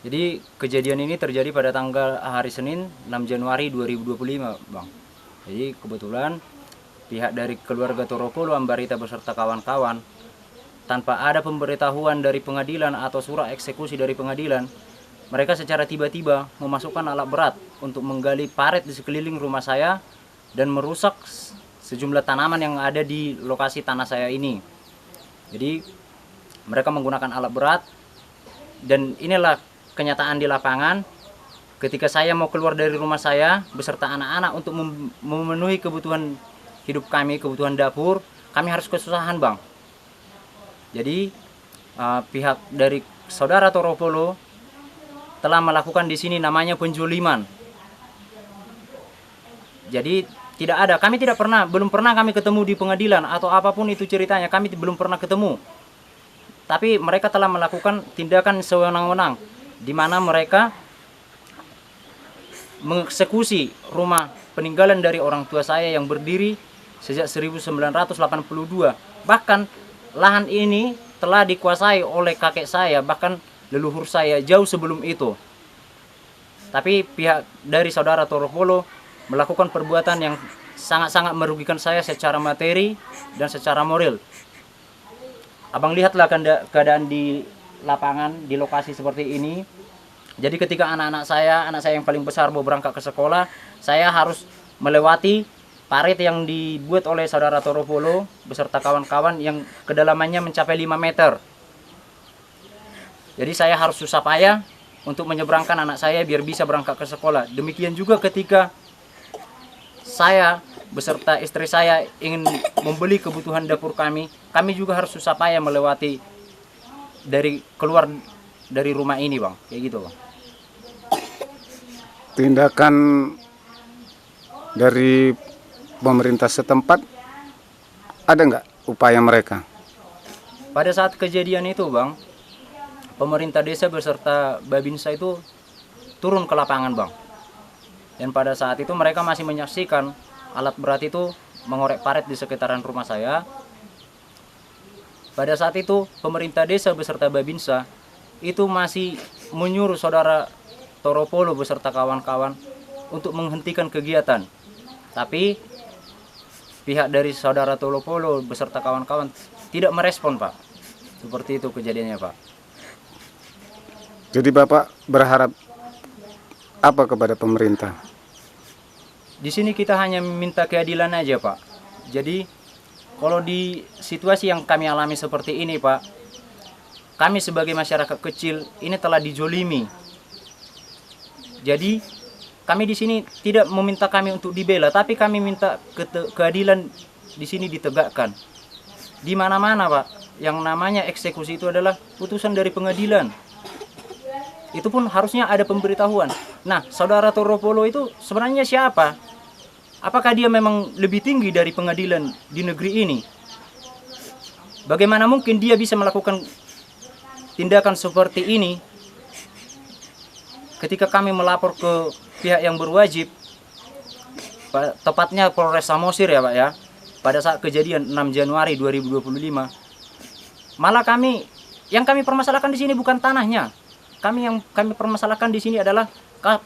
Jadi kejadian ini terjadi pada tanggal hari Senin 6 Januari 2025, Bang. Jadi kebetulan pihak dari keluarga Toropolo Ambarita beserta kawan-kawan tanpa ada pemberitahuan dari pengadilan atau surat eksekusi dari pengadilan, mereka secara tiba-tiba memasukkan alat berat untuk menggali parit di sekeliling rumah saya dan merusak sejumlah tanaman yang ada di lokasi tanah saya ini. Jadi mereka menggunakan alat berat, dan inilah kenyataan di lapangan. Ketika saya mau keluar dari rumah saya beserta anak-anak untuk memenuhi kebutuhan hidup kami, kebutuhan dapur, kami harus kesusahan, Bang. Jadi pihak dari saudara Toropolo telah melakukan di sini namanya penjoliman. Jadi kami belum pernah kami ketemu di pengadilan atau apapun itu ceritanya, kami belum pernah ketemu. Tapi mereka telah melakukan tindakan sewenang-wenang, di mana mereka mengeksekusi rumah peninggalan dari orang tua saya yang berdiri sejak 1982. Bahkan lahan ini telah dikuasai oleh kakek saya, bahkan leluhur saya jauh sebelum itu. Tapi pihak dari saudara Toropolo melakukan perbuatan yang sangat-sangat merugikan saya secara materi dan secara moral. Abang lihatlah keadaan di lapangan, di lokasi seperti ini. Jadi ketika anak saya yang paling besar mau berangkat ke sekolah, saya harus melewati parit yang dibuat oleh saudara Toropolo beserta kawan-kawan yang kedalamannya mencapai 5 meter. Jadi saya harus susah payah untuk menyeberangkan anak saya biar bisa berangkat ke sekolah. Demikian juga ketika saya beserta istri saya ingin membeli kebutuhan dapur kami juga harus susah payah melewati keluar dari rumah ini, Bang. Kayak gitu, Bang. Tindakan dari pemerintah setempat ada nggak upaya mereka? Pada saat kejadian itu, Bang, pemerintah desa beserta Babinsa itu turun ke lapangan, Bang. Dan pada saat itu mereka masih menyaksikan alat berat itu mengorek parit di sekitaran rumah saya. Pada saat itu pemerintah desa beserta Babinsa itu masih menyuruh saudara Toropolo beserta kawan-kawan untuk menghentikan kegiatan. Tapi pihak dari saudara Toropolo beserta kawan-kawan tidak merespon, Pak. Seperti itu kejadiannya, Pak. Jadi Bapak berharap apa kepada pemerintah? Di sini kita hanya minta keadilan aja, Pak. Jadi kalau di situasi yang kami alami seperti ini, Pak, kami sebagai masyarakat kecil ini telah dijolimi. Jadi kami di sini tidak meminta kami untuk dibela, tapi kami minta keadilan di sini ditegakkan. Di mana-mana, Pak, yang namanya eksekusi itu adalah putusan dari pengadilan. Itu pun harusnya ada pemberitahuan. Nah, saudara Toropolo itu sebenarnya siapa? Apakah dia memang lebih tinggi dari pengadilan di negeri ini? Bagaimana mungkin dia bisa melakukan tindakan seperti ini ketika kami melapor ke pihak yang berwajib, tepatnya Polres Samosir ya, Pak ya, pada saat kejadian 6 Januari 2025. Malah yang kami permasalahkan di sini bukan tanahnya. Yang kami permasalahkan di sini adalah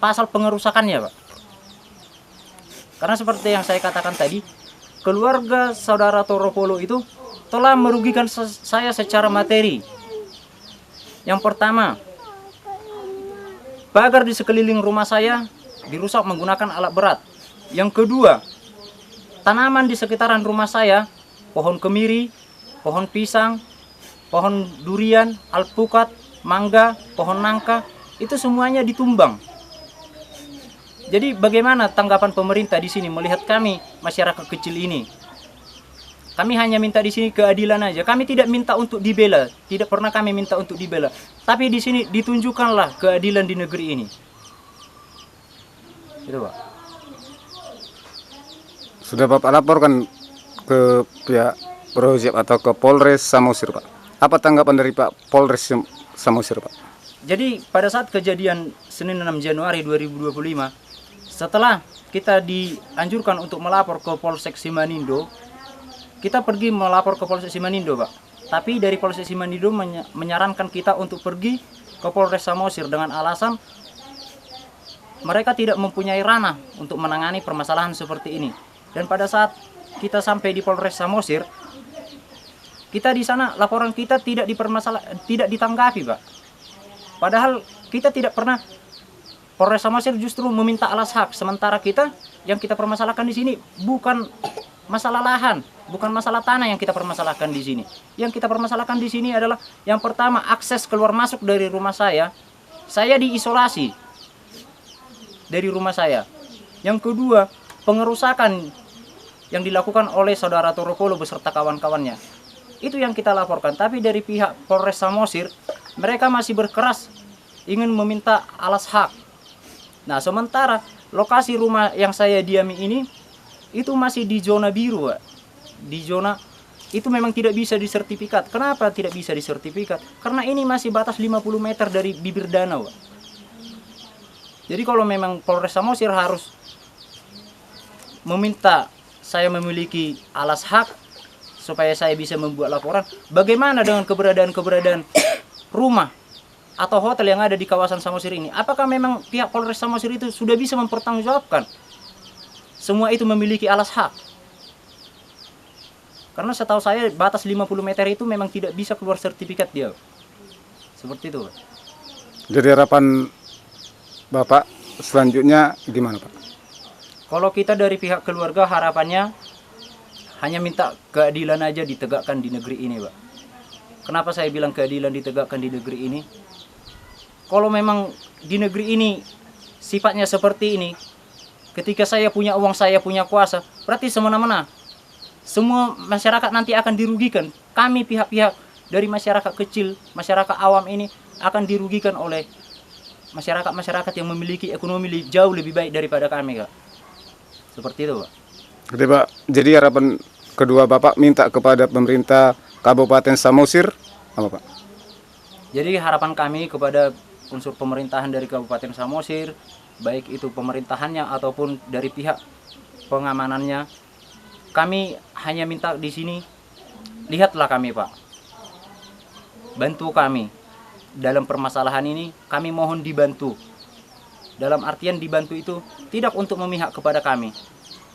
pasal pengerusakannya, Pak. Karena seperti yang saya katakan tadi, keluarga saudara Toropolo itu telah merugikan saya secara materi. Yang pertama, pagar di sekeliling rumah saya dirusak menggunakan alat berat. Yang kedua, tanaman di sekitaran rumah saya, pohon kemiri, pohon pisang, pohon durian, alpukat, mangga, pohon nangka, itu semuanya ditumbang. Jadi bagaimana tanggapan pemerintah di sini melihat kami masyarakat kecil ini? Kami hanya minta di sini keadilan aja. Kami tidak minta untuk dibela, tidak pernah kami minta untuk dibela. Tapi di sini ditunjukkanlah keadilan di negeri ini. Itu, Pak. Sudah Bapak laporkan ke pihak Projek atau ke Polres Samosir, Pak? Apa tanggapan dari Pak Polres Samosir, Pak? Jadi pada saat kejadian Senin 6 Januari 2025, setelah kita dianjurkan untuk melapor ke Polsek Simanindo, kita pergi melapor ke Polsek Simanindo, Pak. Tapi dari Polsek Simanindo menyarankan kita untuk pergi ke Polres Samosir dengan alasan mereka tidak mempunyai ranah untuk menangani permasalahan seperti ini. Dan pada saat kita sampai di Polres Samosir, kita di sana laporan kita tidak tidak ditanggapi, Pak. Padahal kita tidak pernah, Polres Samosir justru meminta alas hak, sementara kita yang kita permasalahkan di sini bukan masalah lahan, bukan masalah tanah yang kita permasalahkan di sini. Yang kita permasalahkan di sini adalah yang pertama, akses keluar masuk dari rumah saya diisolasi dari rumah saya. Yang kedua, pengerusakan yang dilakukan oleh saudara Toropolo beserta kawan-kawannya. Itu yang kita laporkan. Tapi dari pihak Polres Samosir, mereka masih berkeras ingin meminta alas hak. Nah, sementara lokasi rumah yang saya diami ini itu masih di zona biru, Pak. Di zona itu memang tidak bisa disertifikat. Kenapa tidak bisa disertifikat? Karena ini masih batas 50 meter dari bibir danau, Pak. Jadi kalau memang Polres Samosir harus meminta saya memiliki alas hak supaya saya bisa membuat laporan, bagaimana dengan keberadaan rumah atau hotel yang ada di kawasan Samosir ini? Apakah memang pihak Polres Samosir itu sudah bisa mempertanggungjawabkan semua itu memiliki alas hak? Karena setahu saya batas 50 meter itu memang tidak bisa keluar sertifikat dia. Seperti itu, Pak. Jadi harapan Bapak selanjutnya gimana, Pak? Kalau kita dari pihak keluarga harapannya hanya minta keadilan aja ditegakkan di negeri ini, Pak. Kenapa saya bilang keadilan ditegakkan di negeri ini? Kalau memang di negeri ini sifatnya seperti ini, ketika saya punya uang, saya punya kuasa, berarti semena-mena semua masyarakat nanti akan dirugikan. Kami pihak-pihak dari masyarakat kecil, masyarakat awam ini akan dirugikan oleh masyarakat-masyarakat yang memiliki ekonomi jauh lebih baik daripada kami, Kak. Seperti itu, Pak. Jadi harapan kedua Bapak minta kepada pemerintah Kabupaten Samosir apa, Pak? Jadi harapan kami kepada unsur pemerintahan dari Kabupaten Samosir, baik itu pemerintahannya ataupun dari pihak pengamanannya, kami hanya minta di sini, lihatlah kami, Pak. Bantu kami dalam permasalahan ini, kami mohon dibantu. Dalam artian dibantu itu tidak untuk memihak kepada kami,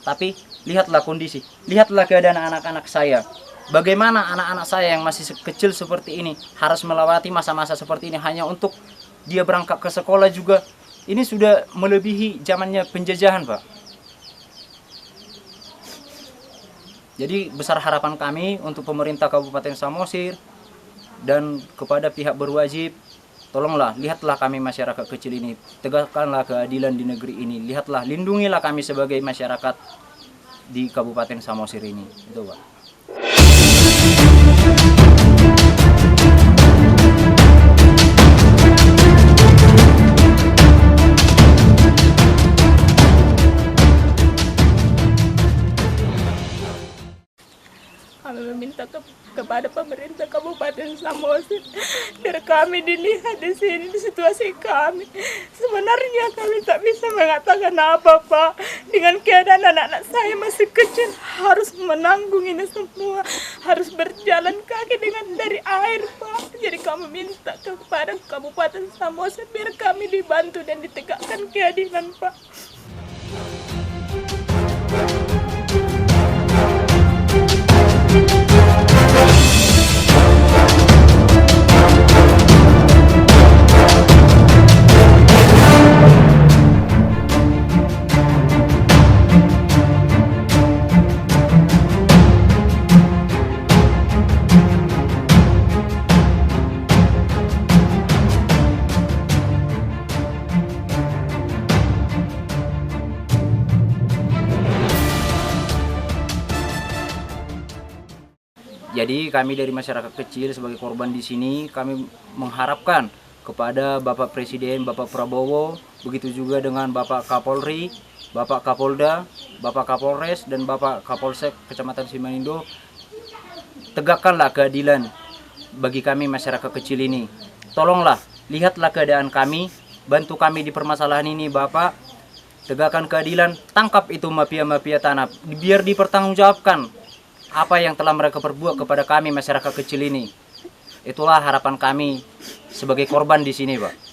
tapi lihatlah kondisi, lihatlah keadaan anak-anak saya. Bagaimana anak-anak saya yang masih kecil seperti ini harus melewati masa-masa seperti ini hanya untuk dia berangkat ke sekolah juga. Ini sudah melebihi zamannya penjajahan, Pak. Jadi besar harapan kami untuk pemerintah Kabupaten Samosir dan kepada pihak berwajib, tolonglah, lihatlah kami masyarakat kecil ini, tegakkanlah keadilan di negeri ini, lihatlah, lindungilah kami sebagai masyarakat di Kabupaten Samosir ini. Itu, Pak. Kami meminta kepada pemerintah Kabupaten Samosir, biar kami dilihat di sini, di situasi kami. Sebenarnya kami tak bisa mengatakan apa, Pak. Dengan keadaan anak-anak saya masih kecil, harus menanggung ini semua, harus berjalan kaki dengan dari air, Pak. Jadi kami minta kepada Kabupaten Samosir, biar kami dibantu dan ditegakkan keadilan, Pak. Jadi kami dari masyarakat kecil sebagai korban di sini, kami mengharapkan kepada Bapak Presiden, Bapak Prabowo, begitu juga dengan Bapak Kapolri, Bapak Kapolda, Bapak Kapolres, dan Bapak Kapolsek Kecamatan Simanindo, tegakkanlah keadilan bagi kami masyarakat kecil ini. Tolonglah, lihatlah keadaan kami, bantu kami di permasalahan ini, Bapak. Tegakkan keadilan, tangkap itu mafia-mafia tanah, biar dipertanggungjawabkan apa yang telah mereka perbuat kepada kami masyarakat kecil ini. Itulah harapan kami sebagai korban di sini, Pak.